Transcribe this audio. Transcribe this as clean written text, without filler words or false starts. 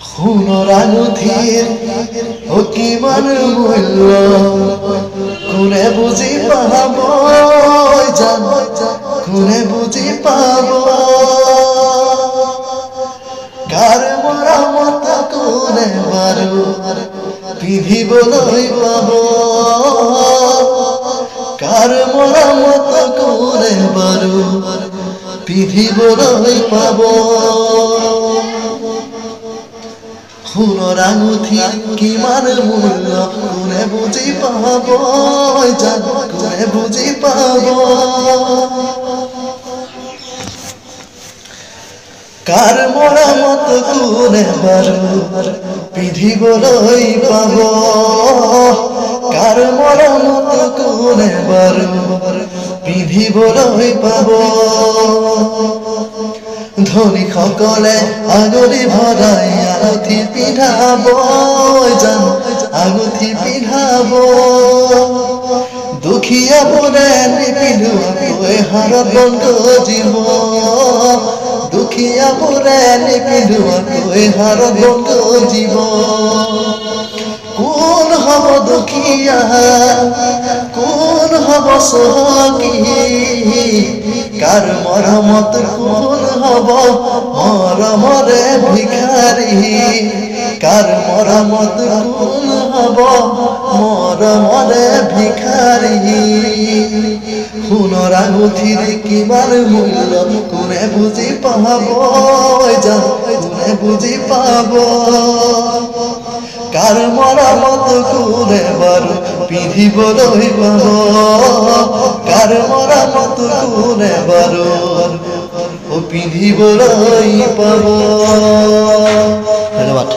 সোণৰ আঙুঠিৰ কিমান মূল্য কোনে বুজি পাব জান, কোনে বুজি পাব কাৰ মৰমত কোনে বাৰু পিন্ধিবলৈ পাব, কাৰ মৰমত কোনে বাৰু পিন্ধিবলৈ পাব। সোণৰ আঙুঠি কিমান মূল্য কোনে বুজি পাব জান, কোনে বুজি পাব কাৰ মৰমত কোনে বাৰু পিন্ধিবলৈ পাব, কাৰ মৰমত কোনে বাৰু পিন্ধিবলৈ পাব। ধনী সকলে আঙুলি ভৰাই আঙুঠি পিন্ধাব জান, আঙুঠি পিন্ধাব দুখীয়াবোৰে নিপিন্ধোৱাকৈ হাৰত বন্ধ জীৱ, দুখীয়াবোৰে নিপিন্ধোৱাকৈ হাৰত বন্ধ জীৱ। কোন হব দুখীয়া, কোন হব চহকী, কাৰ মৰমত কোন হব মৰমৰে ভিখাৰী, কাৰ মৰমত কোন হব মৰমৰে ভিখাৰী। সোণৰ আঙুঠিৰ কিমান মূল্য কোনে বুজি পাব জান, কোনে বুজি পাব কাৰ মৰমত কোনে বাৰু পিন্ধিবলৈ পাব, কাৰ মৰমত কোনে বাৰু পিন্ধিবলৈ পাব। ধন্যবাদ।